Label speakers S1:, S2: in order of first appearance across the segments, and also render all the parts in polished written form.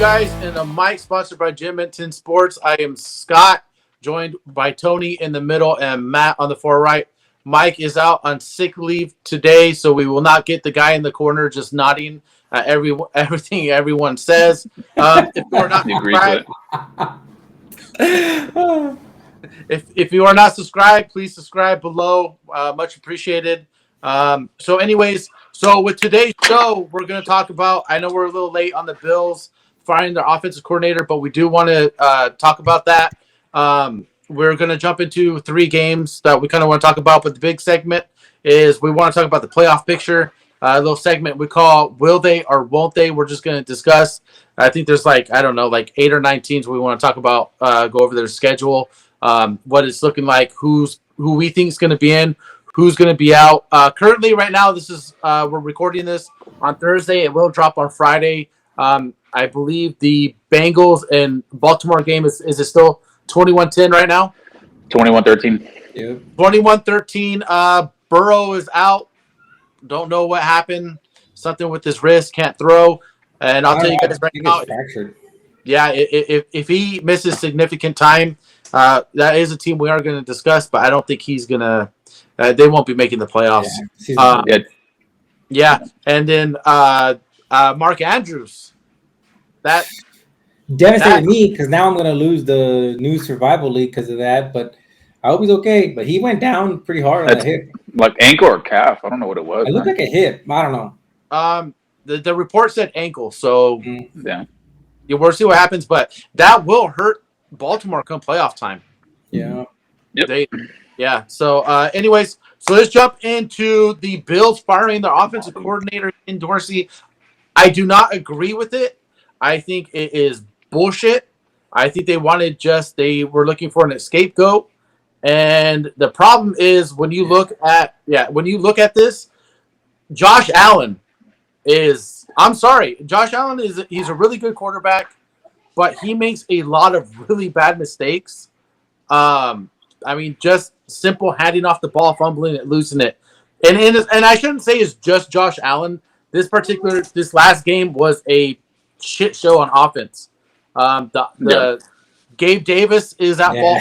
S1: guys, in a mic sponsored by Jim Minton Sports. I am Scott, joined by Tony in the middle and Matt on the far right. Mike is out on sick leave today, so we will not get the guy in the corner just nodding everything everyone says. If you are not subscribed, if you are not subscribed, please subscribe below. Much appreciated. So with today's show, we're going to talk about, I know we're a little late on the Bills firing their offensive coordinator, but we do want to talk about that. We're going to jump into 3 games that we kind of want to talk about, but the big segment is we want to talk about the playoff picture. A little segment we call Will They or Won't They? We're just going to discuss. I think there's 8 or 9 teams we want to talk about, go over their schedule, what it's looking like, who we think is going to be in, who's going to be out. Currently, right now, this is we're recording this on Thursday. It will drop on Friday. I believe the Bengals and Baltimore game is it still 21-10 right now?
S2: 21-13.
S3: Yeah.
S1: 21-13. Burrow is out. Don't know what happened. Something with his wrist, can't throw. And I'll tell you guys right now. Yeah, if he misses significant time, that is a team we are going to discuss, but I don't think he's going to. They won't be making the playoffs. Yeah. And then Mark Andrews. That
S3: devastated me because now I'm going to lose the new survival league because of that. But I hope he's okay. But he went down pretty hard on that hip.
S2: Like ankle or calf. I don't know what it was.
S3: It looked like a hip. I don't know.
S1: The report said ankle. So
S2: yeah,
S1: we'll see what happens. But that will hurt Baltimore come playoff time.
S3: Yeah.
S2: Yep.
S1: So anyways, so let's jump into the Bills firing their offensive coordinator in Dorsey. I do not agree with it. I think it is bullshit. I think they were looking for an scapegoat. And the problem is when you look at this, Josh Allen he's a really good quarterback, but he makes a lot of really bad mistakes. Just simple handing off the ball, fumbling it, losing it. And I shouldn't say it's just Josh Allen. This last game was a shit show on offense. Gabe Davis is at ball.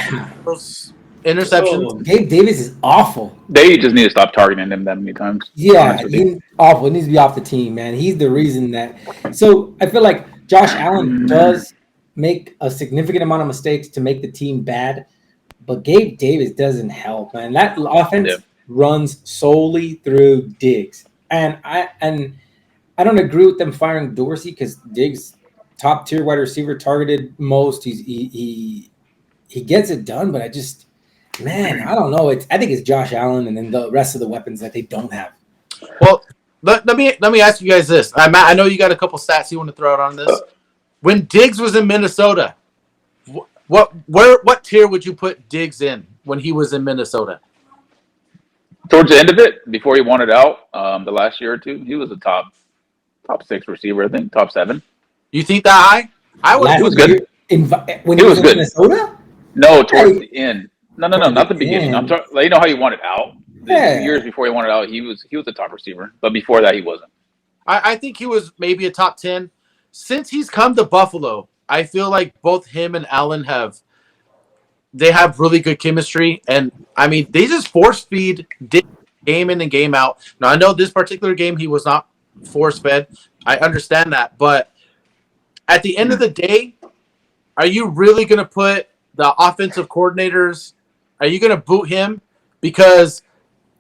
S1: Interceptions.
S3: Gabe Davis is awful.
S2: They just need to stop targeting him that many times.
S3: Yeah, he's awful. He needs to be off the team, man. He's the reason that. So I feel like Josh Allen does make a significant amount of mistakes to make the team bad, but Gabe Davis doesn't help, man. That offense runs solely through Diggs, and I don't agree with them firing Dorsey because Diggs, top tier wide receiver, targeted most. He gets it done, but I don't know. I think it's Josh Allen and then the rest of the weapons that they don't have.
S1: Well, let me ask you guys this. Matt, I know you got a couple stats you want to throw out on this. When Diggs was in Minnesota, what tier would you put Diggs in when he was in Minnesota?
S2: Towards the end of it, before he wanted out, the last year or two, he was a top 6 receiver, I think, top 7.
S1: You think that high?
S2: He was good.
S3: When he was in Minnesota?
S2: No, towards the end. No, not the beginning. I'm talking. You know how he wanted out. The years before he wanted out, he was a top receiver, but before that, he wasn't.
S1: I think he was maybe a top 10. Since he's come to Buffalo, I feel like both him and Allen have really good chemistry, and they just force feed game in and game out. Now I know this particular game he was not force fed. I understand that, but at the end of the day, are you really going to put the offensive coordinators? Are you going to boot him because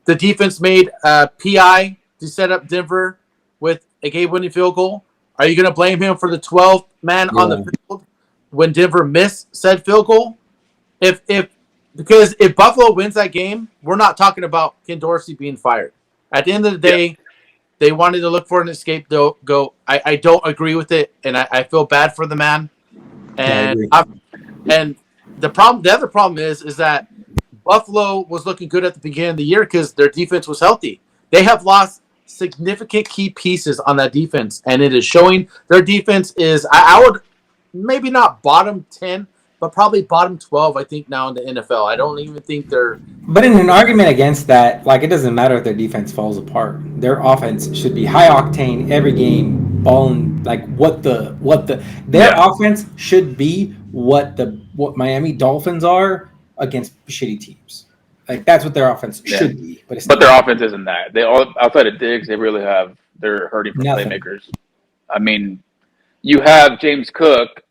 S1: the defense made a PI to set up Denver with a game-winning field goal? Are you going to blame him for the 12th man on the field when Denver missed said field goal? Because if Buffalo wins that game, we're not talking about Ken Dorsey being fired. At the end of the day, they wanted to look for an scapegoat. I don't agree with it, and I feel bad for the man. And the other problem is that Buffalo was looking good at the beginning of the year because their defense was healthy. They have lost significant key pieces on that defense, and it is showing. Their defense is, I would maybe not bottom 10, but probably bottom 12, I think, now in the NFL. I don't even think they're...
S3: But in an argument against that, it doesn't matter if their defense falls apart. Their offense should be high octane every game, balling Like what their
S2: Yeah.
S3: offense should be what Miami Dolphins are against shitty teams. Like that's what their offense
S2: Yeah.
S3: should be, but it's
S2: But
S3: not.
S2: their offense isn't that. They all outside of Diggs, they really have. They're hurting for
S3: Nothing.
S2: playmakers. I mean, you have James Cook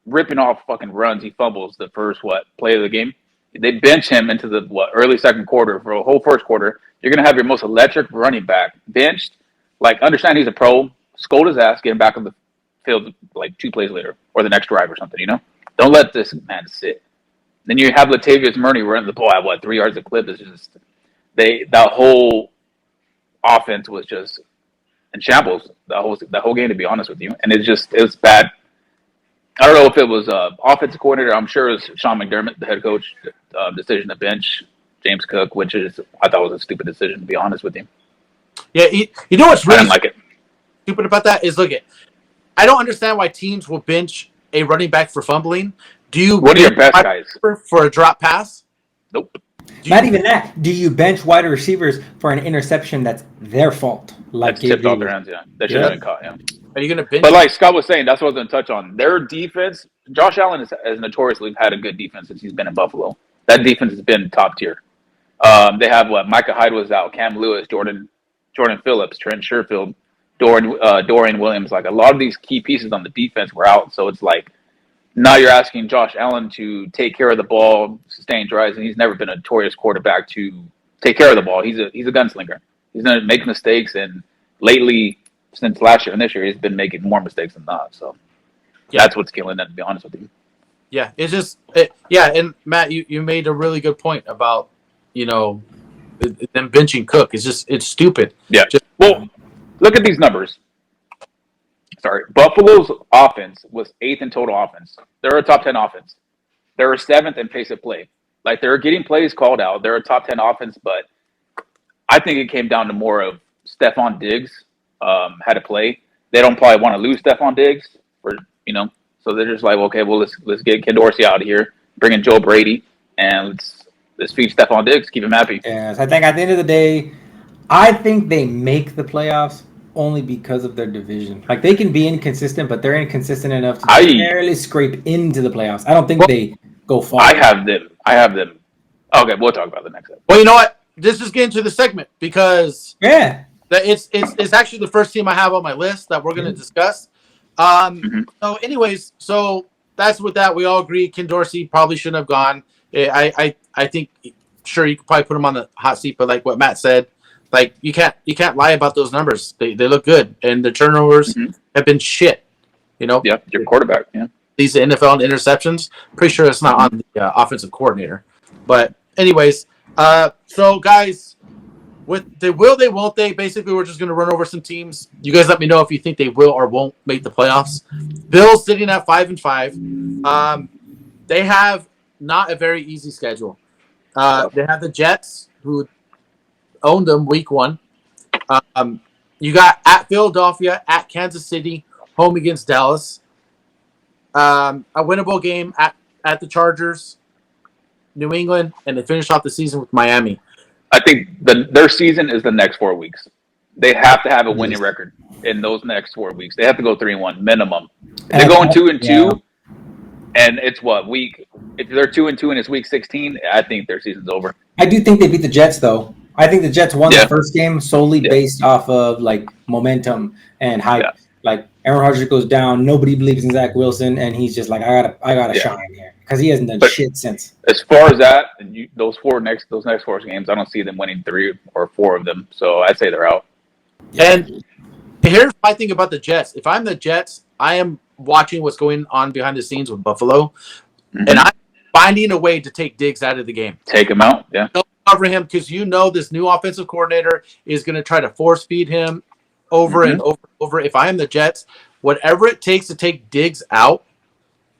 S2: ripping off fucking runs. He fumbles the first play of the game. They bench him into the early second quarter for a whole first quarter. You're gonna have your most electric running back benched. Like, understand he's a pro. Scold his ass. Get him back on the field like 2 plays later or the next drive or something. Don't let this man sit. Then you have Latavius Murray running the ball at 3 yards a clip. It's just that whole offense was just in shambles. The whole game, to be honest with you, and it was bad. I don't know if it was offensive coordinator. I'm sure it was Sean McDermott, the head coach, decision to bench James Cook, which I thought was a stupid decision, to be honest with you.
S1: Yeah, you know what's
S2: I
S1: really
S2: didn't like it.
S1: stupid about that is I don't understand why teams will bench a running back for fumbling. Do you
S2: What are your
S1: bench
S2: best guys?
S1: for a drop pass?
S2: Nope.
S3: Not even that. Do you bench wide receivers for an interception that's their fault? Like
S2: That's tipped off their hands, yeah. That should have been caught, yeah.
S1: Are you going to bench?
S2: But like Scott was saying, that's what I was going to touch on. Their defense, Josh Allen has notoriously had a good defense since he's been in Buffalo. That defense has been top tier. They have Micah Hyde was out, Cam Lewis, Jordan Phillips, Trent Sherfield, Dorian Williams. Like, a lot of these key pieces on the defense were out. So it's like, now you're asking Josh Allen to take care of the ball, sustain drives, and he's never been a notorious quarterback to take care of the ball. He's a gunslinger. He's going to make mistakes, and lately, since last year and this year, he's been making more mistakes than not. So that's what's killing them, to be honest with you.
S1: Yeah, it's just and Matt, you made a really good point about them benching Cook. It's stupid.
S2: Yeah. Well, look at these numbers. Sorry, Buffalo's offense was 8th in total offense. They're a top 10 offense. They're 7th in pace of play. Like, they're getting plays called out. They're a top 10 offense, but I think it came down to more of Stephon Diggs had to play. They don't probably want to lose Stephon Diggs, so they're just like, okay, well, let's get Ken Dorsey out of here, bring in Joe Brady, and let's feed Stephon Diggs, keep him happy.
S3: Yes, I think at the end of the day, I think they make the playoffs only because of their division. Like, they can be inconsistent, but they're inconsistent enough to barely scrape into the playoffs. I don't think they go far.
S2: I have them. Okay, we'll talk about the next episode.
S1: Well, you know what? Let's just get into the segment because it's actually the first team I have on my list that we're going to discuss. So anyways, that's with that. We all agree Ken Dorsey probably shouldn't have gone. I think, sure, you could probably put him on the hot seat, but like what Matt said, like, you can't lie about those numbers. They look good, and the turnovers have been shit.
S2: Yeah, your quarterback. Yeah,
S1: these NFL and interceptions. Pretty sure it's not on the offensive coordinator. But anyways, so guys, with the will they, won't they? Basically, we're just going to run over some teams. You guys let me know if you think they will or won't make the playoffs. Bills sitting at 5-5. They have not a very easy schedule. They have the Jets, who owned them week 1. You got at Philadelphia, at Kansas City, home against Dallas. A winnable game at the Chargers, New England, and they finish off the season with Miami.
S2: I think their season is the next 4 weeks. They have to have a winning record in those next 4 weeks. They have to go 3-1 minimum. If they're going 2-2, and it's week? If they're 2-2 and it's week 16, I think their season's over.
S3: I do think they beat the Jets, though. I think the Jets won the first game solely based off of like momentum and hype. Yeah. Like, Aaron Rodgers goes down, nobody believes in Zach Wilson, and he's just like, I gotta shine here because he hasn't done shit since.
S2: As far as that, and those next 4 games, I don't see them winning 3 or 4 of them. So I'd say they're out.
S1: And here's my thing about the Jets. If I'm the Jets, I am watching what's going on behind the scenes with Buffalo, and I'm finding a way to take Diggs out of the game.
S2: Take him out, yeah.
S1: Don't cover him because this new offensive coordinator is going to try to force feed him over and over. If I am the Jets, whatever it takes to take Diggs out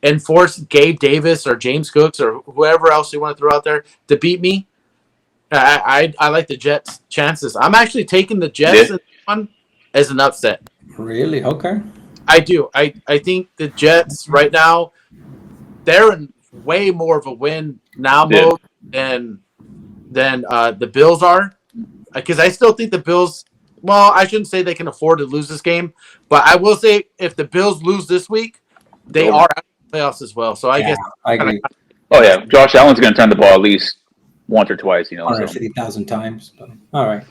S1: and force Gabe Davis or James Cooks or whoever else you want to throw out there to beat me, I like the Jets' chances. I'm actually taking the Jets as an upset.
S3: Really? Okay.
S1: I do. I think the Jets right now, they're in way more of a win now mode than the Bills are, because I still think the Bills well, I shouldn't say they can afford to lose this game, but I will say if the Bills lose this week, they are out of the playoffs as well. So I guess
S3: I agree.
S2: Oh yeah, Josh Allen's going to turn the ball at least once or twice. So.
S3: 150,000 times. But, all right.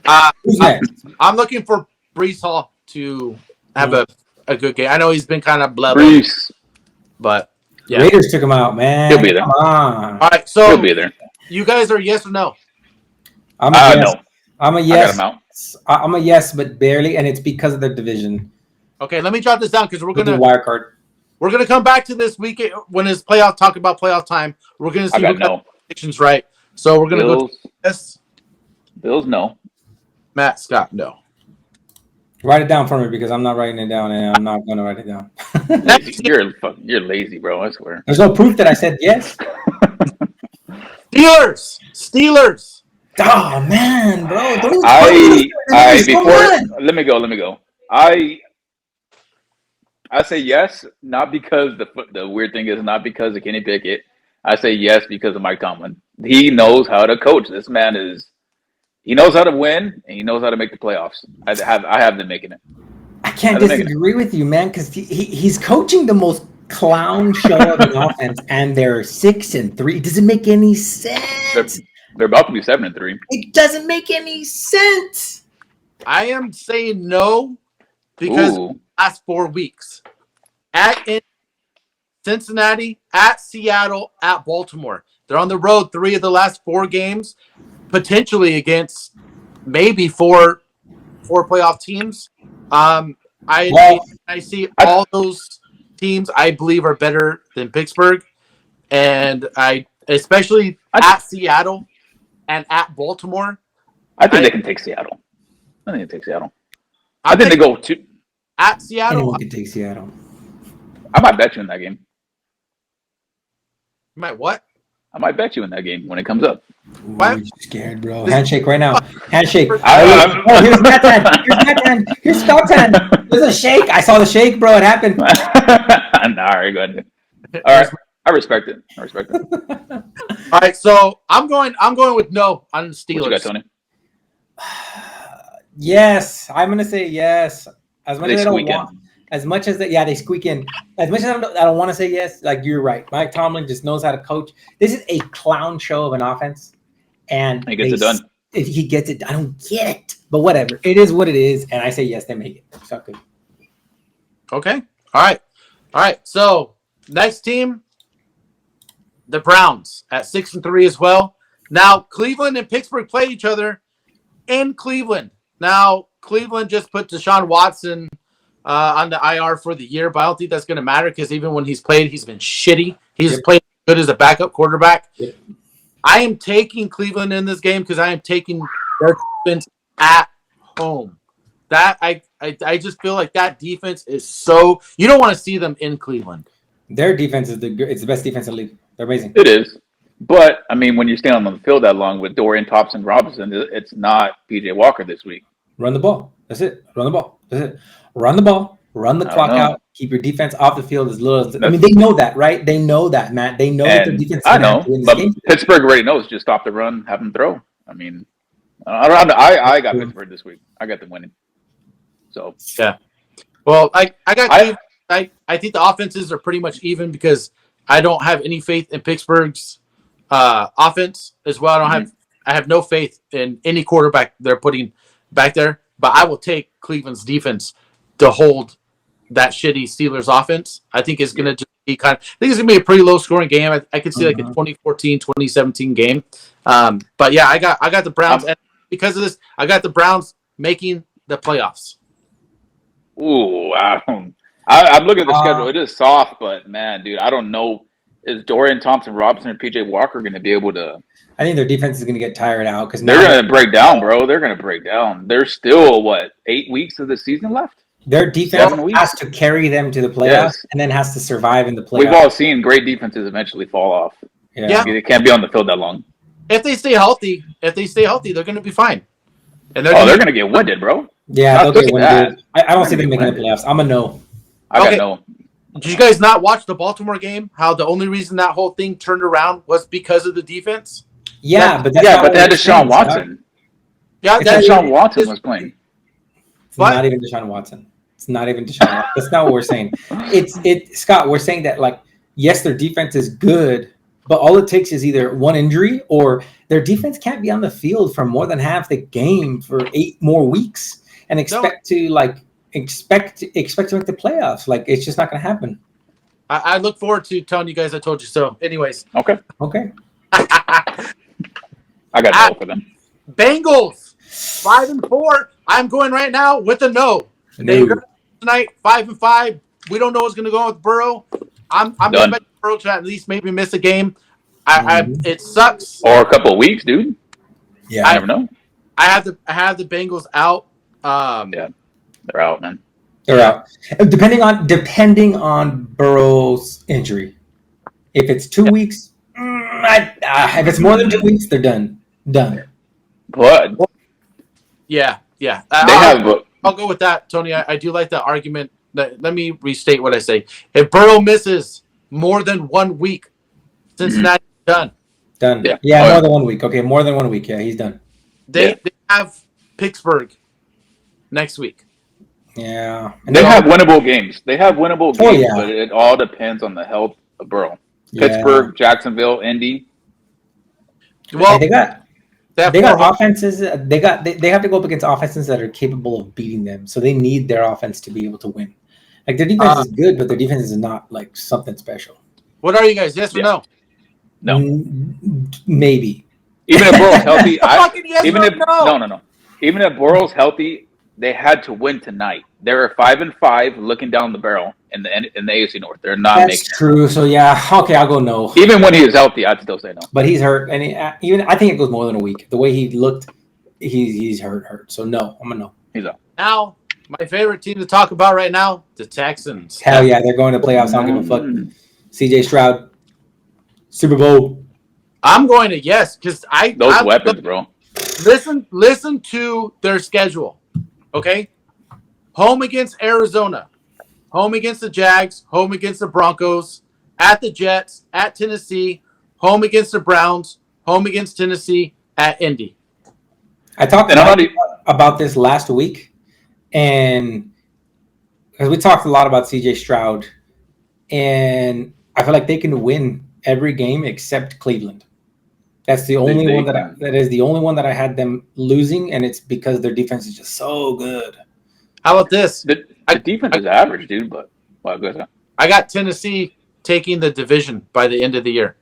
S1: Who's next? I'm looking for Brees Hall to have a good game. I know he's been kind of blah,
S2: Brees,
S1: but yeah.
S3: Raiders took him out, man.
S2: He'll be there.
S3: Come on.
S1: All right, so
S2: he'll be there.
S1: You guys are yes or no?
S3: I'm a yes.
S2: No.
S3: I'm a yes. I'm a yes, but barely, and it's because of the division.
S1: Okay, let me jot this down because we're gonna
S3: wild card.
S1: We're gonna come back to this week when it's playoff. Talk about playoff time. We're gonna see who got predictions right. So we're gonna go. Yes.
S2: Bills, no.
S1: Matt Scott, no.
S3: Write it down for me because I'm not writing it down, and I'm not gonna write it down.
S2: You're lazy, bro. I swear.
S3: There's no proof that I said yes.
S1: Steelers.
S3: Oh man, bro!
S2: Let me go. I say yes, not because the weird thing is not because of Kenny Pickett. I say yes because of Mike Tomlin. He knows how to coach. This man he knows how to win and he knows how to make the playoffs. I have them making it.
S3: I can't disagree with you, man, because he's coaching the most clown show of an offense, and they're 6-3. It doesn't make any sense.
S2: They're about to be 7-3.
S3: It doesn't make any sense.
S1: I am saying no because last 4 weeks at Cincinnati, at Seattle, at Baltimore. They're on the road 3 of the last 4 games, potentially against maybe 4 playoff teams. I see all those teams I believe are better than Pittsburgh, and especially at Seattle and at Baltimore.
S2: I think they can take Seattle. I think they go to
S1: at Seattle.
S3: Anyone can take Seattle.
S2: I might bet you in that game.
S1: You might what?
S2: I might bet you in that game when it comes up.
S3: Why? You're scared, bro. Handshake right now. Handshake. Here's Matt's hand. Here's Scott's hand. There's a shake. I saw the shake, bro. It happened.
S2: All right, go ahead. All right. I respect it.
S1: All right, so I'm going with no on the Steelers.
S2: What you got, Tony?
S3: Yes, I'm gonna say yes. As much as they squeak in. As much as I don't want to say yes, like you're right. Mike Tomlin just knows how to coach. This is a clown show of an offense, and
S2: he gets it done.
S3: If he gets it, I don't get it, but whatever. It is what it is, and I say yes. They make it. It's not good.
S1: Okay. All right. So next team, the Browns at 6-3 as well. Now Cleveland and Pittsburgh play each other in Cleveland. Now Cleveland just put Deshaun Watson on the IR for the year, but I don't think that's going to matter because even when he's played, he's been shitty. He's played good as a backup quarterback. Yep. I am taking Cleveland in this game because I am taking their defense at home. That I just feel like that defense is so – you don't want to see them in Cleveland.
S3: Their defense is the best defense in the league. They're amazing.
S2: It is. But, I mean, when you're standing on the field that long with Dorian Thompson-Robinson, it's not P.J. Walker this week.
S3: Run the ball. That's it. Run the ball. That's it. Run the ball. Run the clock out. Keep your defense off the field as little as – I mean, they know that, right? They know that, Matt. They know that their defense is going to win this game.
S2: Pittsburgh already knows. Just stop the run, have them throw. I mean, I got Pittsburgh this week. I got them winning. So
S1: yeah. Well, I think the offenses are pretty much even because I don't have any faith in Pittsburgh's offense as well. I have no faith in any quarterback they're putting back there. But I will take Cleveland's defense to hold that shitty Steelers offense. I think it's going to be I think it's going to be a pretty low scoring game. I could see like a 2014, 2017 game. But yeah, I got the Browns, and because of this, I got the Browns making the playoffs.
S2: Ooh, I'm looking at the schedule. It is soft, but man, dude, I don't know. Is Dorian Thompson-Robinson and P.J. Walker going to be able to?
S3: I think their defense is going to get tired out because
S2: they're going to break down, bro. They're going to break down. There's still 8 weeks of the season left.
S3: Their defense has to carry them to the playoffs and then has to survive in the playoffs.
S2: We've all seen great defenses eventually fall off. Yeah, they can't be on the field that long.
S1: If they stay healthy, they're going to be fine.
S2: And they're going to get winded, bro.
S3: Yeah, they'll get winded. I don't see them making the playoffs. I'm a no.
S2: I got no.
S1: Did you guys not watch the Baltimore game? How the only reason that whole thing turned around was because of the defense?
S3: Yeah, but
S2: they had Deshaun Watson.
S1: Yeah,
S2: Deshaun Watson was playing.
S3: It's
S1: But-
S3: not even Deshaun Watson. It's not even Deshaun Watson. That's not what we're saying. Scott, we're saying that, like, yes, their defense is good, but all it takes is either one injury or their defense can't be on the field for more than half the game for 8 more weeks and expect to make the playoffs. Like, it's just not going to happen.
S1: I look forward to telling you guys I told you so. Anyways.
S2: Okay.
S1: I
S2: got no for them.
S1: Bengals 5-4. I'm going right now with a no. They tonight 5-5. We don't know what's going to go on with Burrow. I'm going to bet Burrow to at least maybe miss a game. It sucks.
S2: Or a couple of weeks, dude.
S3: Yeah,
S2: I never know.
S1: I have the Bengals out.
S2: Yeah, they're out, man.
S3: They're out. Depending on Burrow's injury. If it's 2 weeks, if it's more than 2 weeks, they're done.
S2: But
S1: yeah. I'll go with that, Tony. I do like that argument. Let me restate what I say. If Burrow misses more than 1 week, Cincinnati's done.
S3: Yeah, more than 1 week. Okay, more than 1 week. Yeah, he's done.
S1: They have Pittsburgh next week.
S3: Yeah.
S2: And they have winnable games. But it all depends on the health of Burrow.
S3: Yeah.
S2: Pittsburgh, Jacksonville, Indy.
S3: Well, they got offenses. They have to go up against offenses that are capable of beating them. So they need their offense to be able to win. Like, their defense is good, but their defense is not like something special.
S1: What are you guys? Yes or no?
S2: No.
S3: Maybe.
S2: Even if Burrow's healthy,
S1: no.
S2: Even if Burrow's healthy, they had to win tonight. They're 5-5, looking down the barrel in the AFC North. They're not making.
S3: That's true. So yeah, okay, I'll go no.
S2: Even when he was healthy, I'd still say no.
S3: But he's hurt, and I think it goes more than a week. The way he looked, he's hurt. So no, I'm gonna no.
S2: He's out.
S1: Now, my favorite team to talk about right now, the Texans.
S3: Hell yeah, they're going to playoffs. I don't give a fuck. CJ Stroud, Super Bowl.
S1: I'm going to yes, because
S2: those weapons, bro.
S1: Listen to their schedule. Okay? Home against Arizona. Home against the Jags. Home against the Broncos. At the Jets. At Tennessee. Home against the Browns. Home against Tennessee. At Indy.
S3: I talked about this last week, and because we talked a lot about CJ Stroud, and I feel like they can win every game except Cleveland. That's the only one that is the only one that I had them losing, and it's because their defense is just so good.
S1: How about this?
S2: The defense is average, dude, but
S1: I got Tennessee taking the division by the end of the year.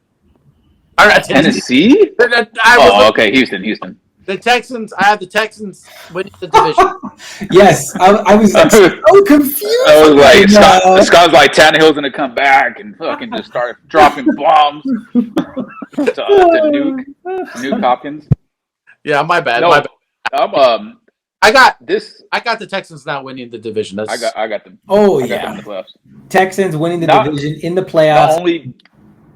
S2: All right, Tennessee? Okay, Houston.
S1: The Texans. I have the Texans winning the division.
S3: Yes, I was so confused.
S2: I was like, Scott's like, Tannehill's gonna come back and fucking just start dropping bombs to Nuke Hopkins.
S1: Yeah, my bad.
S2: No,
S1: my bad. I got the Texans not winning the division.
S2: I got them.
S3: Oh,
S2: I got them in the playoffs.
S3: Texans winning the division in the playoffs.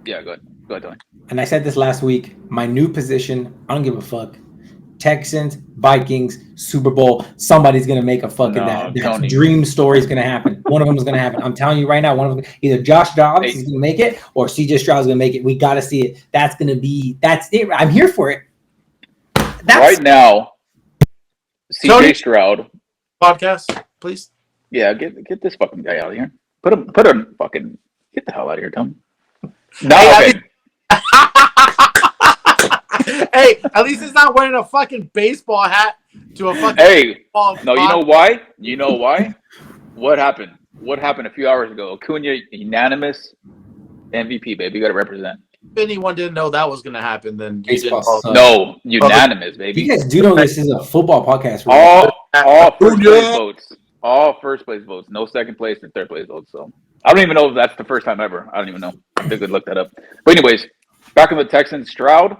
S2: Go ahead, Tony.
S3: And I said this last week. My new position. I don't give a fuck. Texans, Vikings, Super Bowl. Somebody's gonna make a fucking that dream story is gonna happen. One of them is gonna happen. I'm telling you right now. One of them, either Josh Dobbs is gonna make it or CJ Stroud is gonna make it. We gotta see it. That's it. I'm here for it.
S2: Right now, CJ Stroud
S1: podcast, please.
S2: Yeah, get this fucking guy out of here. Put him fucking get the hell out of here, Tom. No, okay.
S1: Hey, at least he's not wearing a fucking baseball hat to a fucking.
S2: Hey, no, you know why? You know why? What happened? What happened a few hours ago? Acuna unanimous MVP, baby. You got to represent.
S1: If anyone didn't know that was going to happen, then you didn't.
S2: No, unanimous, baby.
S3: You guys do know this is a football podcast.
S2: Right? All first place votes. All first place votes. No second place or third place votes. So I don't even know if that's the first time ever. I don't even know. They could look that up. But anyways, back on the Texans, Stroud.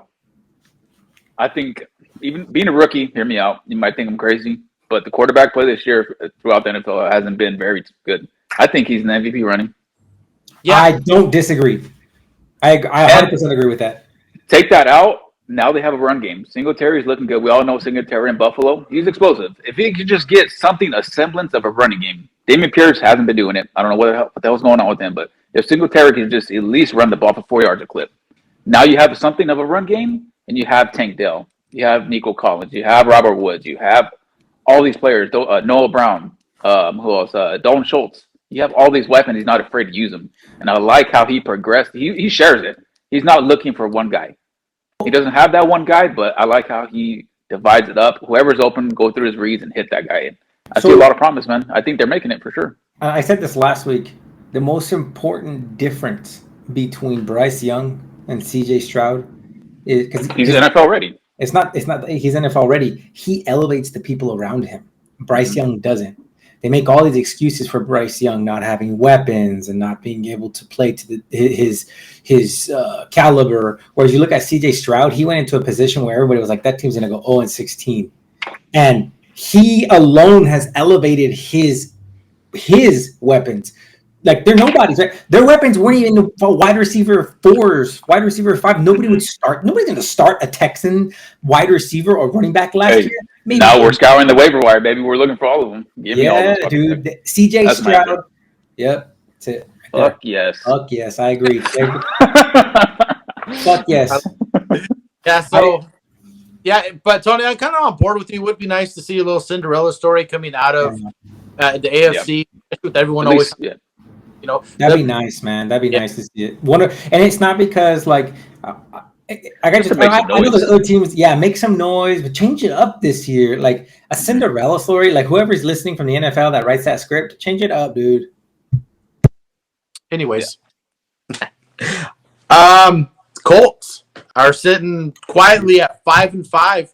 S2: I think even being a rookie, hear me out. You might think I'm crazy, but the quarterback play this year throughout the NFL hasn't been very good. I think he's an MVP running.
S3: Yeah, I don't disagree. I 100% agree with that.
S2: Take that out. Now they have a run game. Singletary's looking good. We all know Singletary in Buffalo. He's explosive. If he could just get something, a semblance of a running game. Damian Pierce hasn't been doing it. I don't know what the hell's going on with him, but if Singletary can just at least run the ball for 4 yards a clip. Now you have something of a run game, and you have Tank Dell. You have Nico Collins. You have Robert Woods. You have all these players, Noah Brown, who else? Dalton Schultz. You have all these weapons. He's not afraid to use them, and I like how he progressed. He shares it. He's not looking for one guy. He doesn't have that one guy, but I like how he divides it up. Whoever's open, go through his reads and hit that guy. I see a lot of promise, man. I think they're making it for sure.
S3: I said this last week. The most important difference between Bryce Young and CJ Stroud is because
S2: he's NFL ready.
S3: It's not he's NFL ready. He elevates the people around him. Bryce Young doesn't. They make all these excuses for Bryce Young not having weapons and not being able to play to his caliber. Whereas you look at CJ Stroud, he went into a position where everybody was like, that team's going to go 0-16. And he alone has elevated his weapons. Like, they're nobodies, right? Their weapons weren't even wide receiver 4s, wide receiver 5. Nobody would start. Nobody's going to start a Texan wide receiver or running back last year.
S2: Maybe. Now we're scouring the waiver wire, baby. We're looking for all of them.
S3: Give me all those dude. CJ Stroud. Yep. That's it.
S2: Fuck yes.
S3: Fuck yes. I agree. Fuck yes.
S1: Yeah, so, but Tony, I'm kind of on board with you. It would be nice to see a little Cinderella story coming out of the AFC with everyone always. You know,
S3: that'd be nice, man. That'd be nice to see it. And it's not because like I know those other teams, make some noise, but change it up this year. Like a Cinderella story. Like whoever's listening from the NFL that writes that script, change it up, dude.
S1: Anyways, Colts are sitting quietly at 5-5,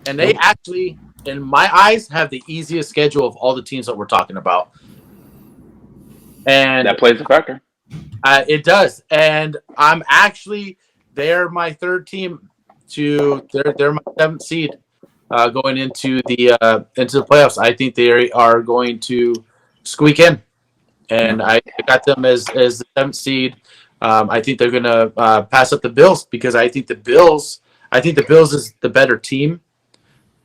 S1: and they actually, in my eyes, have the easiest schedule of all the teams that we're talking about. And
S2: that plays a factor.
S1: It does, and I'm actually they're my third team they're my 7th seed going into the playoffs. I think they are going to squeak in, and I got them as the 7th seed. I think they're gonna pass up the Bills because I think the Bills is the better team,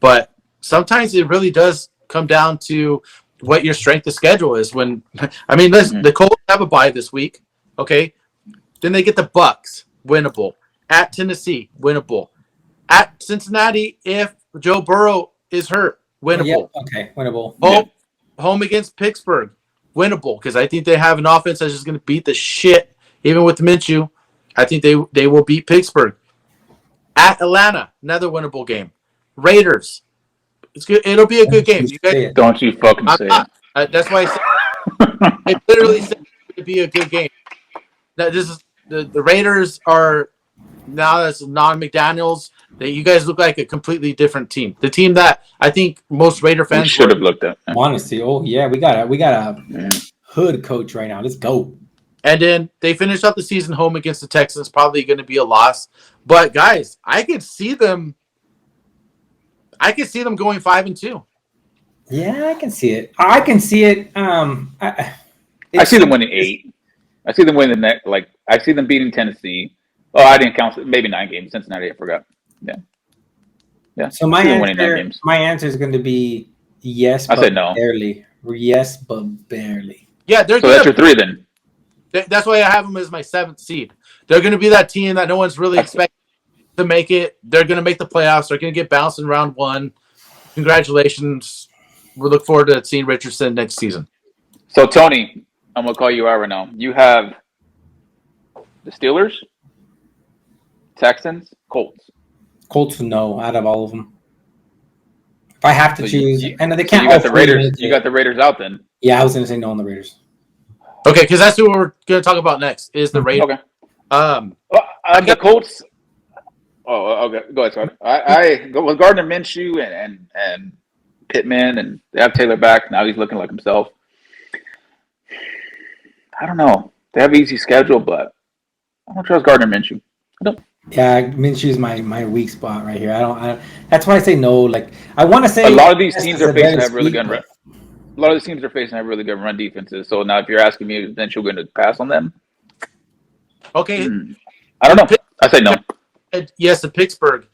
S1: but sometimes it really does come down to what your strength of schedule is. When listen, the Colts have a bye this week, okay? Then they get the Bucks, winnable. At Tennessee, winnable. At Cincinnati, if Joe Burrow is hurt, winnable.
S3: Winnable.
S1: Home against Pittsburgh, winnable, because I think they have an offense that's just going to beat the shit, even with Minshew. I think they will beat Pittsburgh. At Atlanta, another winnable game. Raiders. It's good. It'll be a good game. You guys,
S2: don't you fucking say it.
S1: That's why I said it literally said it would be a good game. Now, this is the Raiders are now that's non-McDaniels. You guys look like a completely different team. The team that I think most Raider fans
S2: should have looked at.
S3: Honestly, we got a hood coach right now. Let's go.
S1: And then they finish up the season home against the Texans. Probably going to be a loss, but guys, I could see them going 5-2.
S3: Yeah, I can see it. I
S2: see them winning 8. I see them winning that. Like I see them beating Tennessee. Oh, I didn't count. Maybe 9 games. Cincinnati, I forgot. Yeah.
S3: So my answer is going to be yes.
S2: I said no.
S3: Barely. Yes, but barely.
S1: Yeah, they're.
S2: So that's your 3 then.
S1: That's why I have them as my 7th seed. They're going to be that team that no one's really expecting to make it. They're going to make the playoffs. They're going to get bounced in round 1. Congratulations. We look forward to seeing Richardson next season.
S2: So, Tony, I'm going to call you out right now. You have the Steelers, Texans, Colts.
S3: Colts, no, out of all of them. If I have to choose, and they can't.
S2: You got the Raiders. You got the Raiders out then.
S3: Yeah, I was going to say no on the Raiders.
S1: Okay, because that's who we're going to talk about next. Is the Raiders?
S2: Okay. The Colts. Oh, okay. Go ahead, sorry. I go with Gardner Minshew and Pittman, and they have Taylor back. Now he's looking like himself. I don't know. They have an easy schedule, but I don't trust Gardner Minshew. I don't.
S3: Yeah, Minshew's my weak spot right here. I don't. That's why I say no. Like I want to say
S2: a lot of these teams are facing have really good. A lot of these teams are facing have really good run defenses. So now, if you're asking me, then you're going to pass on them.
S1: Okay.
S2: I don't know. I say no.
S1: Yes, to Pittsburgh.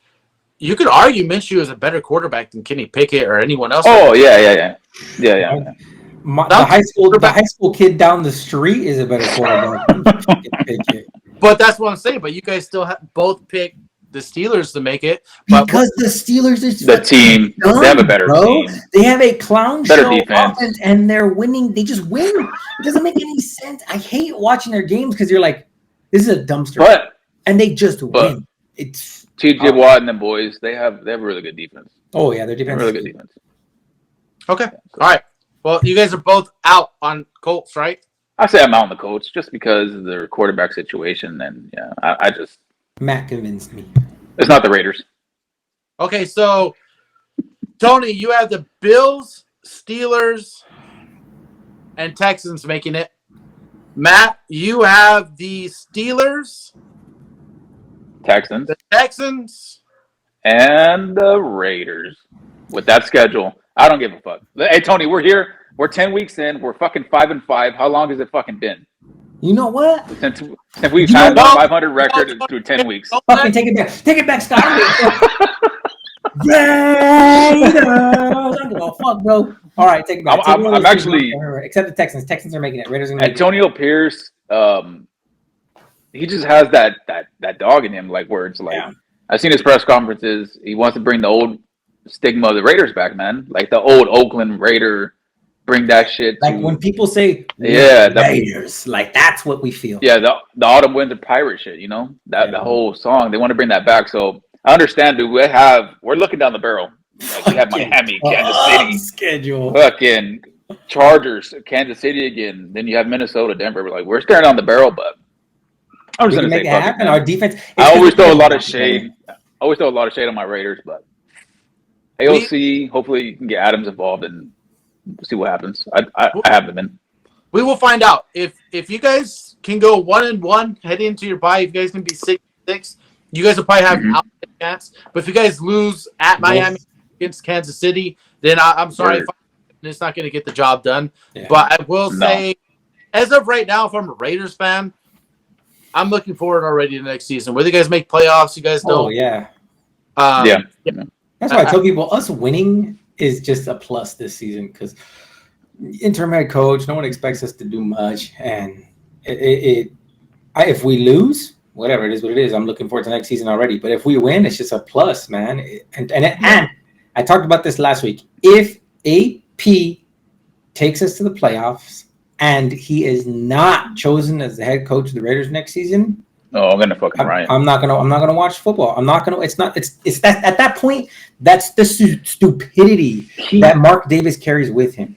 S1: You could argue Minshew is a better quarterback than Kenny Pickett or anyone else.
S2: Oh yeah.
S3: The high school kid down the street is a better quarterback than Pickett.
S1: But that's what I'm saying. But you guys still both pick the Steelers to make it. But
S3: because the Steelers is
S2: The team, they have a better team.
S3: They have a clown
S2: Better
S3: show
S2: defense.
S3: offense, and they're winning. They just win. It doesn't make any sense. I hate watching their games because you're like, this is a dumpster. And they just win. It's
S2: TJ Watt and the boys. They have a really good defense.
S3: Oh yeah, their defense.
S2: Really good defense.
S1: Okay. All right. Well, you guys are both out on Colts, right?
S2: I say I'm out on the Colts just because of their quarterback situation, and yeah, I just
S3: Matt convinced me.
S2: It's not the Raiders.
S1: Okay, so Tony, you have the Bills, Steelers, and Texans making it. Matt, you have the Steelers,
S2: Texans,
S1: the Texans,
S2: and the Raiders. With that schedule, I don't give a fuck. Hey, Tony, we're here. We're 10 weeks in. We're fucking 5-5. How long has it fucking been?
S3: You know what?
S2: Since we've had the 500 record through 10 weeks.
S3: Fucking take it back. Take it back, Scott. Raiders. I don't give a fuck, bro. All right, take it back.
S2: I'm actually...
S3: Except the Texans. Texans are making it. Raiders are making
S2: Antonio Pierce, he just has that dog in him, like where it's like... Yeah. I've seen his press conferences. He wants to bring the old stigma of the Raiders back, man. Like the old Oakland Raider... Bring that shit.
S3: Like when people say Raiders, like that's what we feel.
S2: Yeah, the autumn winter pirate shit, you know? The whole song. They want to bring that back. So I understand, dude. We're looking down the barrel. Like, we have Miami, Kansas City.
S3: Schedule.
S2: Fucking Chargers, Kansas City again. Then you have Minnesota, Denver. We're staring down the barrel, but I'm just gonna
S3: make it happen. Our defense.
S2: I always throw a lot of shade. I always throw a lot of shade on my Raiders, but AOC, hopefully you can get Adams involved and we'll see what happens. I have them in.
S1: We will find out if you guys can go 1-1 heading into your bye. If you guys can be 6-6, you guys will probably have a chance. But if you guys lose at Miami against Kansas City, then I'm sorry, it's not going to get the job done. Yeah. But I will say, as of right now, if I'm a Raiders fan, I'm looking forward already to the next season. Whether you guys make playoffs, you guys don't.
S3: Oh yeah.
S1: Yeah.
S3: That's why I tell people us winning is just a plus this season because interim head coach, no one expects us to do much, and if we lose, whatever it is, what it is. I'm looking forward to next season already. But if we win, it's just a plus, man. And I talked about this last week. If AP takes us to the playoffs and he is not chosen as the head coach of the Raiders next season.
S2: Oh, I'm gonna fucking riot.
S3: I'm not gonna watch football. I'm not gonna. It's that at that point. That's the stupidity that Mark Davis carries with him.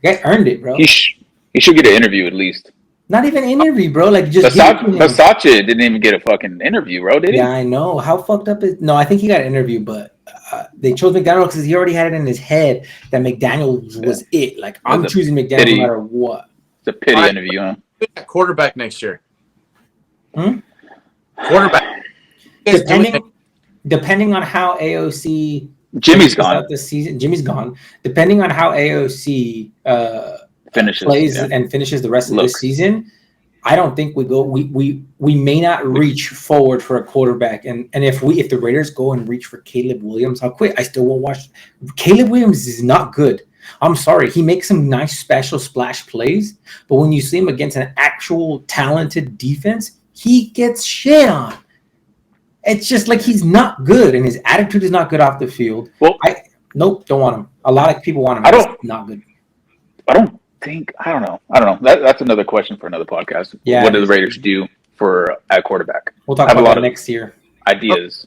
S3: The guy earned it, bro.
S2: He should get an interview at least.
S3: Not even an interview, bro. Like just
S2: Versace didn't even get a fucking interview, bro. Did he?
S3: Yeah, I know. How fucked up is? No, I think he got an interview, but they chose McDaniel because he already had it in his head that McDaniel was it. Like I'm choosing McDaniel no matter what.
S2: It's a pity interview, huh?
S1: Quarterback next year. Quarterback.
S3: Depending on how AOC
S2: Jimmy's gone
S3: this season. Jimmy's gone. Depending on how AOC plays and finishes the rest of this season, I don't think we go. We may not reach forward for a quarterback. And if the Raiders go and reach for Caleb Williams, I'll quit. I still won't watch. Caleb Williams is not good. I'm sorry. He makes some nice special splash plays, but when you see him against an actual talented defense, he gets shit on. It's just like he's not good, and his attitude is not good off the field. Well, don't want him. A lot of people want him. Not good.
S2: I don't know. That's another question for another podcast. Yeah. What do the Raiders do at quarterback?
S3: We'll talk about that next year.
S2: Ideas.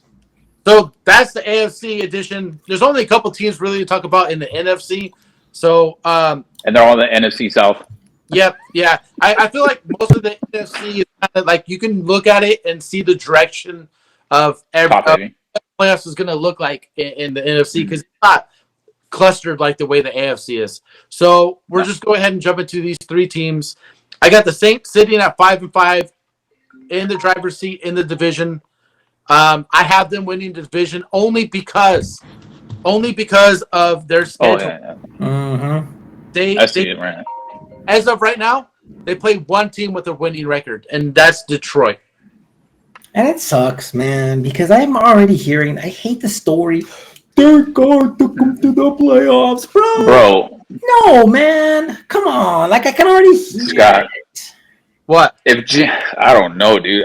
S1: So that's the AFC edition. There's only a couple teams really to talk about in the NFC. So
S2: and they're all in the NFC South.
S1: Yep. Yeah. I feel like most of the NFC is kind of like you can look at it and see the direction of every playoffs is going to look like in the NFC because it's not clustered like the way the AFC is. So we're just go ahead and jump into these three teams. I got the Saints sitting at 5-5 in the driver's seat in the division. I have them winning the division only because of their schedule.
S3: I
S2: see it, right.
S1: As of right now, they play one team with a winning record, and that's Detroit.
S3: And it sucks, man, because I'm already hearing. I hate the story. They're going to come to the playoffs, bro. No, man. Come on. Like, I can already hear
S2: Scott,
S3: it.
S1: What?
S2: I don't know, dude.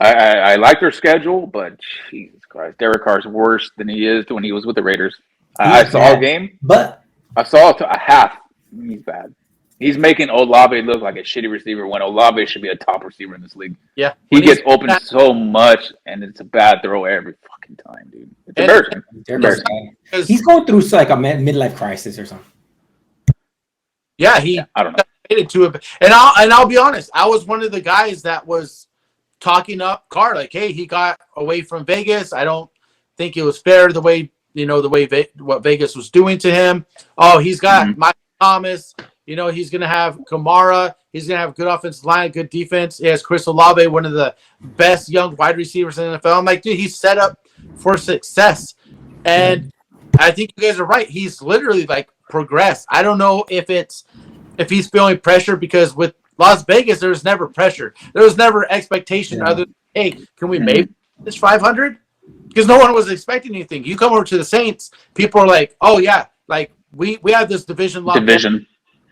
S2: I like their schedule, but Jesus Christ, Derek Carr's worse than he is when he was with the Raiders. I
S3: He's
S2: saw a
S3: bad,
S2: game.
S3: but
S2: I saw it to a half. He's bad. He's making Olave look like a shitty receiver when Olave should be a top receiver in this league.
S1: Yeah,
S2: He
S1: when he's
S2: gets open so much, and it's a bad throw every fucking time, dude. It's
S1: and
S2: embarrassing.
S3: Derek Carr's
S2: Embarrassing.
S3: bad. He's going through like a midlife crisis or something.
S1: yeah,
S2: Yeah, I don't know.
S1: related to it. And I'll be honest, I was one of the guys that was talking up Carr, like, hey, he got away from Vegas. I don't think it was fair the way what Vegas was doing to him. Oh, he's got Mike Thomas. He's gonna have Kamara. He's gonna have good offensive line, good defense. He has Chris Olave, one of the best young wide receivers in the NFL. I'm like, dude, he's set up for success. And I think you guys are right. He's literally like progressed. I don't know if he's feeling pressure because with Las Vegas, there was never pressure. There was never expectation other than, hey, can we maybe finish 500? Because no one was expecting anything. You come over to the Saints, people are like, oh yeah, like we have this division locked up.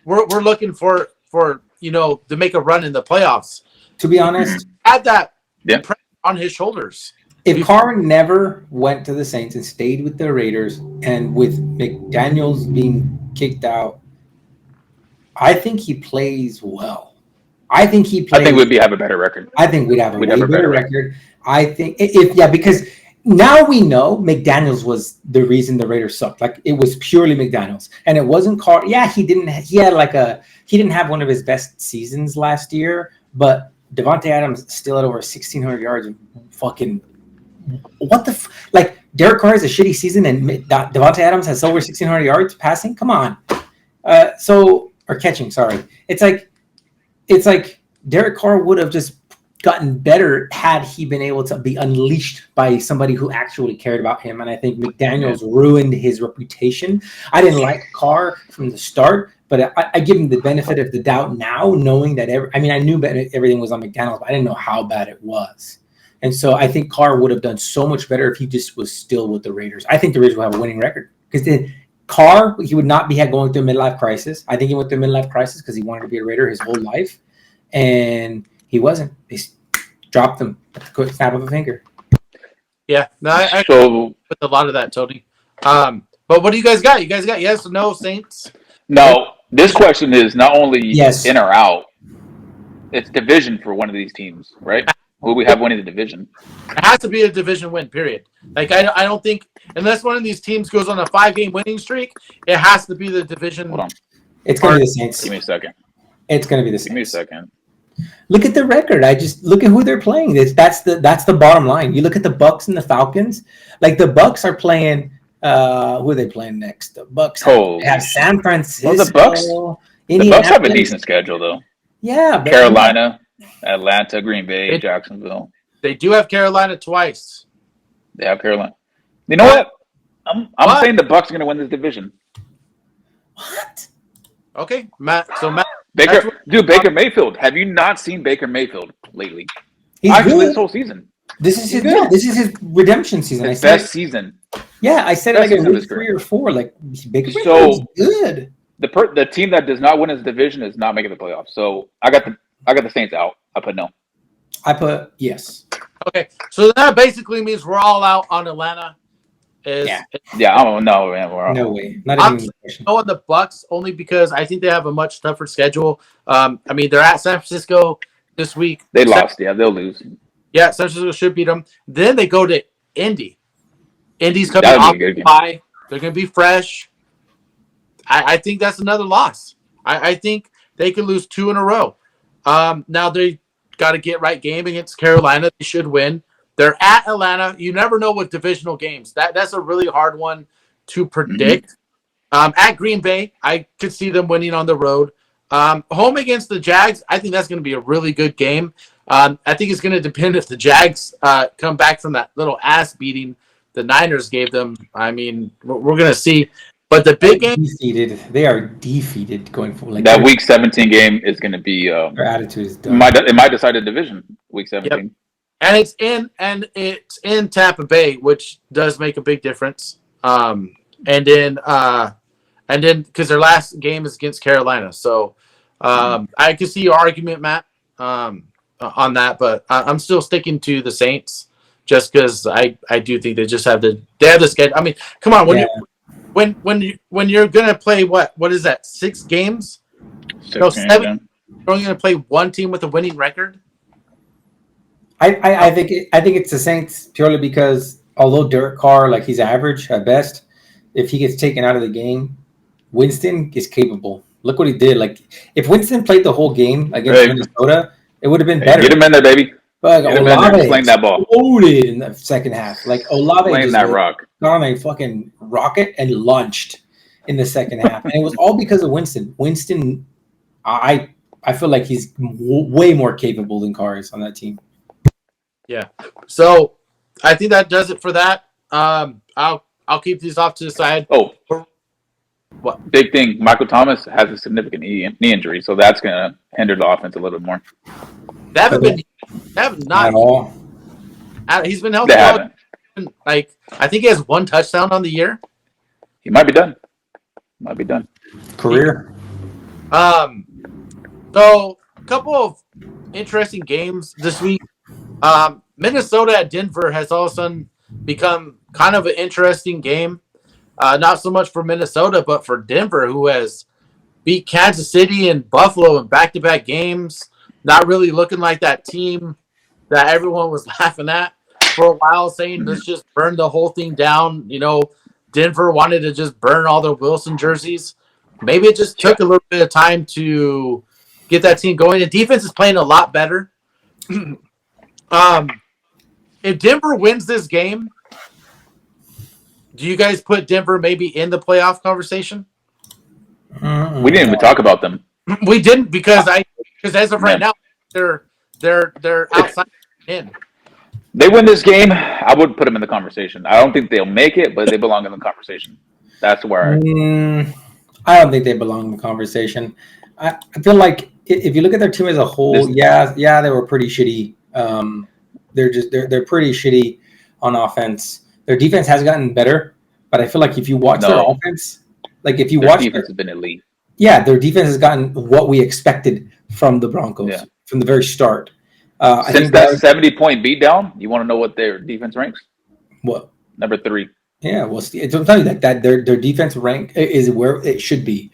S1: We're looking for to make a run in the playoffs.
S3: To be honest,
S1: Had that pressure on his shoulders.
S3: if Carr never went to the Saints and stayed with the Raiders, and with McDaniels being kicked out, I think he plays well. I think we'd
S2: have a better record.
S3: I think we'd have a better record. I think because now we know McDaniels was the reason the Raiders sucked. Like, it was purely McDaniels, and it wasn't Carr. Yeah, he didn't have one of his best seasons last year, but Devontae Adams still at over 1,600 yards. Fucking what the like? Derek Carr has a shitty season, and Devontae Adams has over 1,600 yards passing. Come on, or catching. Sorry, it's like Derek Carr would have just gotten better had he been able to be unleashed by somebody who actually cared about him. And I think McDaniels ruined his reputation. I didn't like Carr from the start, but I give him the benefit of the doubt now, knowing that I knew everything was on McDaniels, but I didn't know how bad it was. And so I think Carr would have done so much better if he just was still with the Raiders. I think the Raiders will have a winning record, because then Carr, he would not be going through a midlife crisis. I think he went through a midlife crisis because he wanted to be a Raider his whole life, and he wasn't. They dropped him at the quick snap of a finger.
S1: Yeah, no, I with a lot of that, Tony. But what do you guys got? You guys got yes or no, Saints?
S2: No, this question is not only
S3: yes
S2: in or out. It's division for one of these teams, right? Who we have winning the division?
S1: It has to be a division win, period. Like, I don't think, unless one of these teams goes on a 5-game winning streak, it has to be the division.
S2: Hold on.
S3: It's going to be the Saints.
S2: Give me a second.
S3: It's going to be the Saints.
S2: Give me a second.
S3: Look at the record. I just look at who they're playing. That's the bottom line. You look at the Bucks and the Falcons. Like, the Bucks are playing. Who are they playing next? The Bucks have San Francisco.
S2: Well, the Bucks have a decent schedule, though.
S3: Yeah,
S2: Carolina, Atlanta, Green Bay, Jacksonville.
S1: They do have Carolina twice.
S2: They have Carolina. You know what? I'm saying the Bucks are going to win this division.
S3: What?
S1: Okay, Matt. So Matt,
S2: Baker Mayfield. Have you not seen Baker Mayfield lately?
S3: He's good.
S2: This whole season.
S3: This is his redemption season.
S2: His best season.
S3: Yeah, I said it like in week 3 or 4. Like, Baker
S2: Mayfield's
S3: good.
S2: The team that does not win his division is not making the playoffs. So I got the Saints out. I put no.
S3: I put yes.
S1: Okay, so that basically means we're all out on Atlanta.
S2: Yeah. I don't know, man.
S3: No way.
S1: I'm on the Bucks only because I think they have a much tougher schedule. They're at San Francisco this week.
S2: They lost. Yeah, they'll lose.
S1: Yeah, San Francisco should beat them. Then they go to Indy. Indy's coming off the bye. They're going to be fresh. I think that's another loss. I think they could lose 2 in a row. Now they got to get right game against Carolina. They should win. They're at Atlanta. You never know with divisional games. That's a really hard one to predict. At Green Bay, I could see them winning on the road. Home against the Jags, I think that's going to be a really good game. I think it's going to depend if the Jags come back from that little ass beating the Niners gave them. I mean, we're going to see. But the big game,
S3: they are defeated going forward.
S2: Like, that Week 17 game is going to be
S3: their attitude is done.
S2: It might decide a division. Week 17.
S1: Yep. And it's in Tampa Bay, which does make a big difference. And then because their last game is against Carolina, so I can see your argument, Matt, on that, but I'm still sticking to the Saints just because I do think they just have the schedule. I mean, come on, when you're gonna play what is that, 6 games? No, 7.
S2: Yeah.
S1: You're only gonna play one team with a winning record.
S3: I think it's the Saints purely because although Derek Carr, like, he's average at best, if he gets taken out of the game, Winston is capable. Look what he did. Like, if Winston played the whole game against Minnesota, it would have been better.
S2: Get him in there, baby.
S3: But
S2: Get him in there. Sling that ball.
S3: Exploded in the second half. Like, Olave
S2: Sling
S3: just
S2: that rock.
S3: got on a fucking rocket and launched in the second half. And it was all because of Winston. Winston, I feel like he's way more capable than Carr is on that team.
S1: Yeah. So I think that does it for that. I'll keep these off to the side.
S2: Oh,
S1: what?
S2: Big thing. Michael Thomas has a significant knee injury, so that's going to hinder the offense a little bit more.
S1: They haven't not
S3: at all.
S1: He's been healthy.
S2: They haven't.
S1: Like, I think he has 1 touchdown on the year.
S2: He might be done.
S3: Career.
S1: So a couple of interesting games this week. Minnesota at Denver has all of a sudden become kind of an interesting game. Not so much for Minnesota, but for Denver, who has beat Kansas City and Buffalo in back-to-back games. Not really looking like that team that everyone was laughing at for a while, saying let's just burn the whole thing down. You know, Denver wanted to just burn all their Wilson jerseys. Maybe it just took a little bit of time to get that team going. The defense is playing a lot better. If Denver wins this game, do you guys put Denver maybe in the playoff conversation?
S2: We didn't even talk about them.
S1: We didn't because as of right now they're outside in.
S2: They win this game, I would put them in the conversation. I don't think they'll make it, but they belong in the conversation. That's where
S3: I don't think they belong in the conversation. I feel like if you look at their team as a whole, they were pretty shitty. They're pretty shitty on offense. Their defense has gotten better, but I feel like if you watch their offense, like if you watch
S2: their defense has been elite.
S3: Yeah, their defense has gotten what we expected from the Broncos from the very start.
S2: Since that 70-point beatdown, you want to know what their defense ranks?
S3: What?
S2: Number 3.
S3: Yeah, well, I'm telling you that their defense rank is where it should be.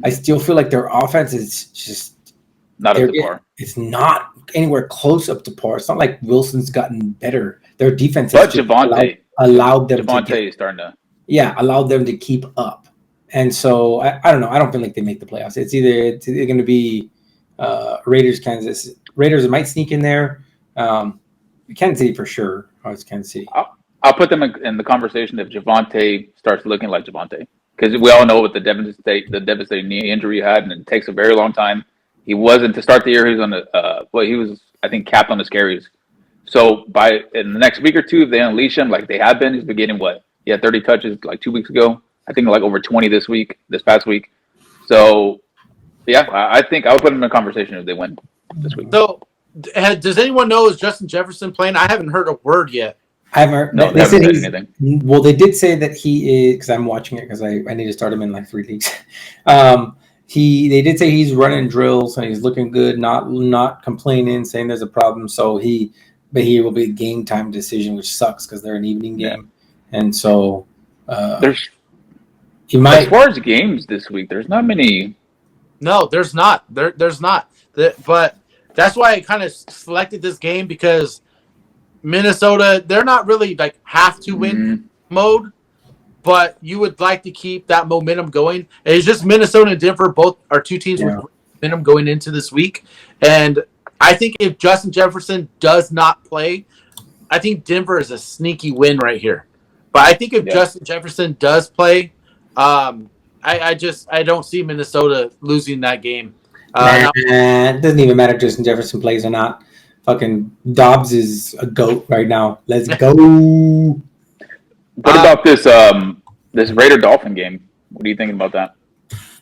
S3: I still feel like their offense is just
S2: not up to par.
S3: It's not anywhere close up to par. It's not like Wilson's gotten better. Their defense
S2: but Javonte
S3: allowed them
S2: is starting to
S3: allowed them to keep up. And so I don't know. I don't feel like they make the playoffs. It's either going to be Raiders, Kansas. Raiders might sneak in there. Kansas City for sure. It's Kansas City.
S2: I'll put them in the conversation if Javonte starts looking like Javonte, because we all know what the devastating knee injury he had, and it takes a very long time. He wasn't to start the year. He was on the he was, I think, capped on his carries. So in the next week or two, if they unleash him like they have been, he's been getting 30 touches like 2 weeks ago. I think like over 20 this past week. So yeah, I think I would put him in a conversation if they win this week.
S1: So does anyone know, is Justin Jefferson playing? I haven't heard a word yet.
S3: I haven't heard.
S2: No, they haven't said anything.
S3: Well, they did say that he is, because I'm watching it because I need to start him in like 3 leagues. They did say he's running drills and he's looking good, not complaining, saying there's a problem. So he will be a game time decision, which sucks because they're an evening game, and so he might.
S2: As far as games this week, there's not many.
S1: No, there's not. There's not. But that's why I kind of selected this game, because Minnesota, they're not really like have to win mode, but you would like to keep that momentum going. And it's just Minnesota and Denver both are 2 teams with momentum going into this week. And I think if Justin Jefferson does not play, I think Denver is a sneaky win right here. But I think if Justin Jefferson does play, I don't see Minnesota losing that game.
S3: It doesn't even matter if Justin Jefferson plays or not. Fucking Dobbs is a GOAT right now. Let's go.
S2: What about this Raider Dolphin game? What are you thinking about that?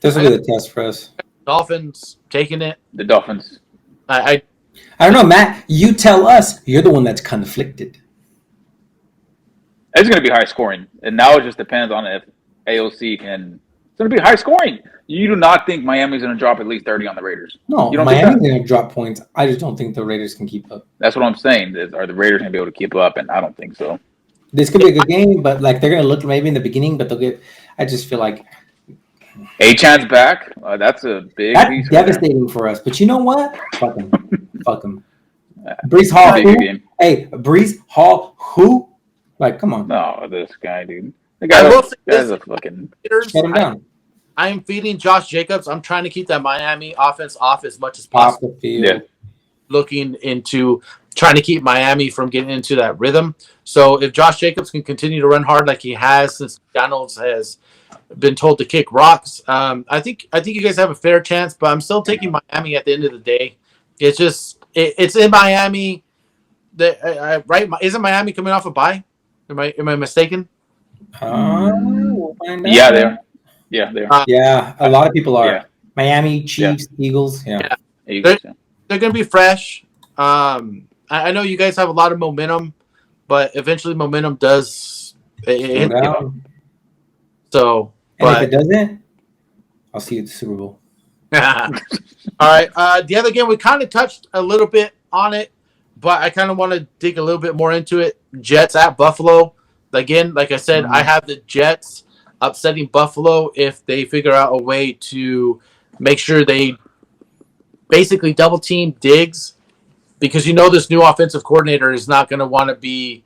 S3: This will be the test for us.
S1: Dolphins taking it.
S2: The Dolphins.
S3: I don't know, Matt. You tell us. You're the one that's conflicted.
S2: It's going to be high scoring, and now it just depends on if AOC can going to be high scoring. You do not think Miami's going to drop at least 30 on the Raiders?
S3: No,
S2: You don't think
S3: Miami's
S2: that?
S3: going to drop points. I just don't think the Raiders can keep up.
S2: That's what I'm saying. Are the Raiders going to be able to keep up? And I don't think so.
S3: This could be a good game, but like they're going to look maybe in the beginning, but they'll get. I just feel like
S2: A-Chan's back. That's a big
S3: that's
S2: piece.
S3: devastating for us. But you know what? Fuck him. Fuck him.
S2: Yeah.
S3: Brees Hall.
S2: Big
S3: Who?
S2: game.
S3: Hey, Brees Hall. Who? Like, come on.
S2: No, this guy, dude. The
S1: I will
S2: guy,
S1: say
S2: guy's
S1: this,
S2: a fucking.
S3: Shut him down.
S1: I am feeding Josh Jacobs. I'm trying to keep that Miami offense off as much as
S3: Off
S1: possible.
S3: the field.
S2: Yeah.
S1: Looking into trying to keep Miami from getting into that rhythm. So if Josh Jacobs can continue to run hard like he has since McDonald's has been told to kick rocks, I think you guys have a fair chance. But I'm still taking Miami at the end of the day. It's just it's in Miami. Right? Isn't Miami coming off a bye? Am I mistaken?
S3: We'll find out.
S2: Yeah, they are. Yeah, they are.
S3: Yeah, a lot of people are.
S2: Yeah.
S3: Miami, Chiefs, Eagles. Yeah.
S2: Eagles, yeah.
S1: They're going to be fresh. I know you guys have a lot of momentum, but eventually momentum does
S3: Slow down.
S1: So,
S3: And if it doesn't, I'll see you at the Super Bowl.
S1: all right. The other game we kind of touched a little bit on it, but I kind of want to dig a little bit more into it. Jets at Buffalo. Again, like I said, I have the Jets upsetting Buffalo if they figure out a way to make sure they basically double team Diggs, because this new offensive coordinator is not going to want to be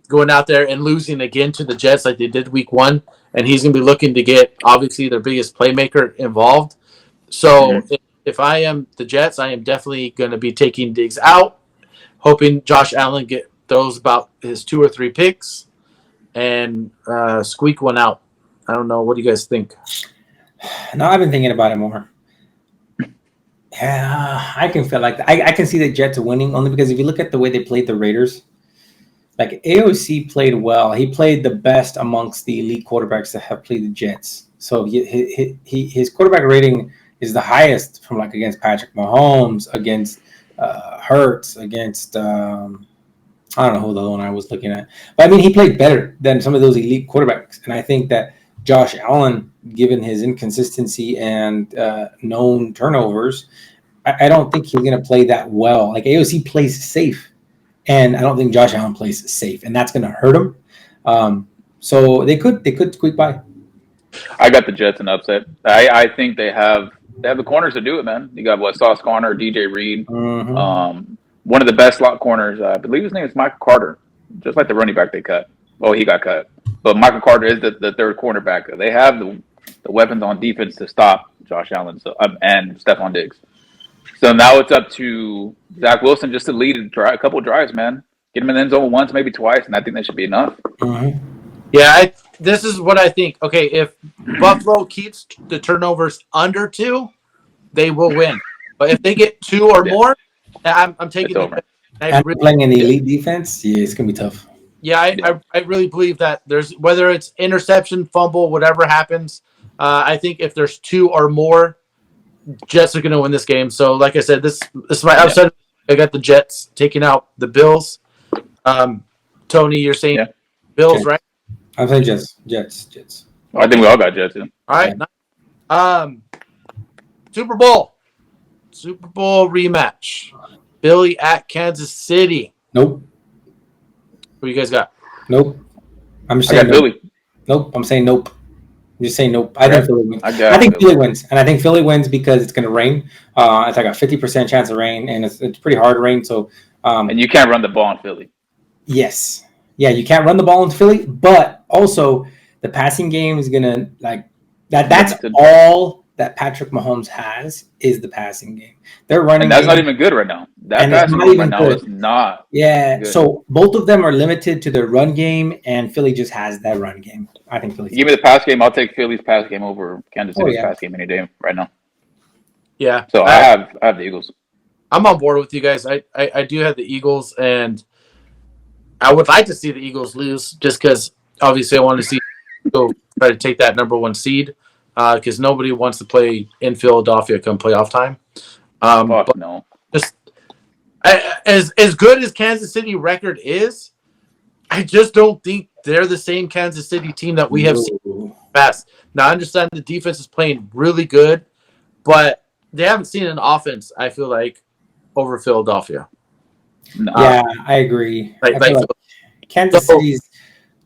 S1: going out there and losing again to the Jets like they did week 1, and he's going to be looking to get obviously their biggest playmaker involved. So if I am the Jets, I am definitely going to be taking Diggs out, hoping Josh Allen throws about his 2 or 3 picks and squeak one out. I don't know. What do you guys think?
S3: No, I've been thinking about it more. Yeah, I can feel like I can see the Jets winning only because if you look at the way they played the Raiders, like AOC played well. He played the best amongst the elite quarterbacks that have played the Jets. So his quarterback rating is the highest from like against Patrick Mahomes, against Hurts, against I don't know who the other one I was looking at. But I mean, he played better than some of those elite quarterbacks. And I think that Josh Allen, given his inconsistency and known turnovers, I don't think he's going to play that well. Like AOC plays safe, and I don't think Josh Allen plays safe, and that's going to hurt him. So they could squeak by.
S2: I got the Jets an upset. I think they have the corners to do it, man. You got Sauce Gardner, DJ Reed, one of the best slot corners. I believe his name is Michael Carter, just like the running back they cut. Oh, he got cut. But Michael Carter is the third cornerback. They have the weapons on defense to stop Josh Allen and Stephon Diggs. So now it's up to Zach Wilson just to lead a couple of drives, man. Get him in the end zone once, maybe twice, and I think that should be enough.
S1: Yeah, this is what I think. Okay, if Buffalo keeps the turnovers under 2, they will win. But if they get 2 or more, I'm taking it.
S3: And playing in the elite defense, yeah, it's going to be tough.
S1: Yeah, I really believe that whether it's interception, fumble, whatever happens, I think if there's 2 or more, Jets are going to win this game. So, like I said, this is my upset. I got the Jets taking out the Bills. Tony, you're saying Bills, right?
S3: I'm saying Jets.
S2: Well, I think we all got Jets. Yeah.
S1: All right. Super Bowl rematch. Philly at Kansas City.
S3: Nope.
S1: What you guys got?
S3: Nope. I'm just
S2: saying
S3: nope.
S2: Philly.
S3: Nope. I'm saying nope. I'm just saying nope. I think Philly wins.
S2: I
S3: think Philly wins, and I think Philly wins because it's going to rain. It's like a 50% chance of rain, and it's pretty hard rain. So,
S2: and you can't run the ball in Philly.
S3: Yes. Yeah, you can't run the ball in Philly, but also the passing game is going to like that. That's all that Patrick Mahomes has is the passing game. They're running.
S2: And that's not even good right now. That passing game right now is not.
S3: Yeah.
S2: Good.
S3: So both of them are limited to their run game, and Philly just has that run game. I think Philly.
S2: Give me the pass game. I'll take Philly's pass game over Kansas City's pass game any day right now.
S1: Yeah.
S2: So I have the Eagles.
S1: I'm on board with you guys. I do have the Eagles, and I would like to see the Eagles lose just because obviously I want to see go try to take that number 1 seed because nobody wants to play in Philadelphia come playoff time.
S2: But no.
S1: Just as good as Kansas City record is, I just don't think they're the same Kansas City team that we have seen past. Now I understand the defense is playing really good, but they haven't seen an offense, I feel like, over Philadelphia.
S2: No.
S3: Yeah, I agree. I feel like Kansas
S1: so,
S3: City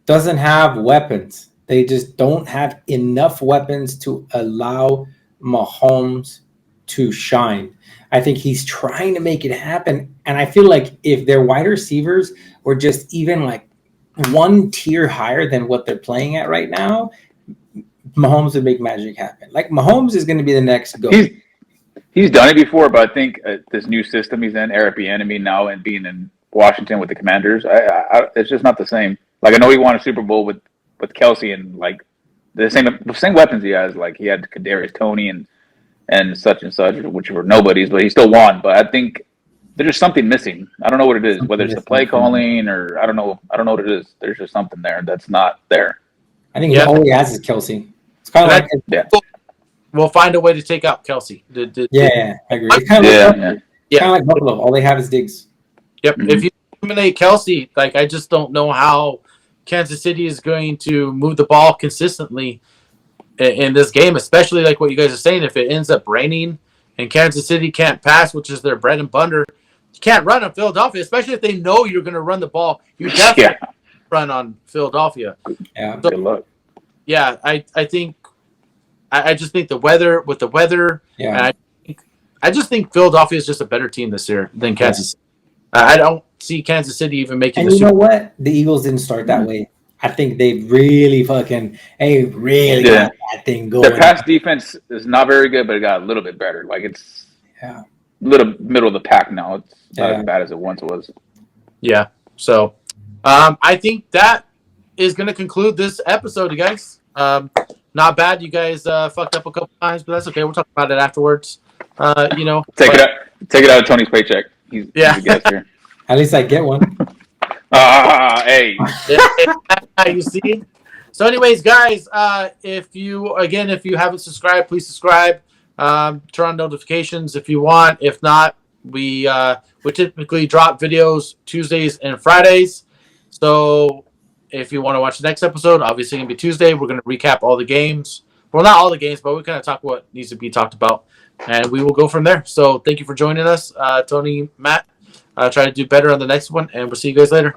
S3: doesn't have weapons. They just don't have enough weapons to allow Mahomes to shine. I think he's trying to make it happen. And I feel like if their wide receivers were just even like one tier higher than what they're playing at right now, Mahomes would make magic happen. Like Mahomes is going to be the next GOAT.
S2: He's done it before, but I think this new system he's in, Eric Bieniemy now, and being in Washington with the Commanders, it's just not the same. Like I know he won a Super Bowl with Kelsey and like the same weapons he has. Like he had Kadarius Toney and such, which were nobodies, but he still won. But I think there's just something missing. I don't know what it is, whether it's the play calling or I don't know what it is. There's just something there that's not there.
S3: I think all he has is Kelsey. It's kind of like
S1: we'll find a way to take out Kelsey.
S3: I agree. It's kind of like Buffalo. All they have is Diggs.
S1: Yep. Mm-hmm. If you eliminate Kelsey, like I just don't know how Kansas City is going to move the ball consistently in this game, especially like what you guys are saying. If it ends up raining and Kansas City can't pass, which is their bread and butter, you can't run on Philadelphia, especially if they know you're going to run the ball. You definitely run on Philadelphia.
S3: Yeah.
S1: So,
S2: good luck.
S1: Yeah, I think I just think the weather.
S3: Yeah.
S1: I just think Philadelphia is just a better team this year than Kansas City. I don't see Kansas City even making
S3: the Super Bowl. And you know what? The Eagles didn't start that way. I think they really got that thing going.
S2: Their pass defense is not very good, but it got a little bit better. Like it's a little middle of the pack now. It's not as bad as it once was.
S1: Yeah. So I think that is going to conclude this episode, you guys. Not bad. You guys fucked up a couple times, but that's okay. We'll talk about it afterwards. Take
S2: it out of Tony's paycheck. He's a guest here.
S3: At least I get one.
S2: Hey.
S1: You see? So anyways, guys, if you haven't subscribed, please subscribe. Turn on notifications if you want. If not, we typically drop videos Tuesdays and Fridays. So if you want to watch the next episode, obviously going to be Tuesday. We're going to recap all the games. Well, not all the games, but we kind of talk what needs to be talked about. And we will go from there. So thank you for joining us, Tony, Matt. Try to do better on the next one, and we'll see you guys later.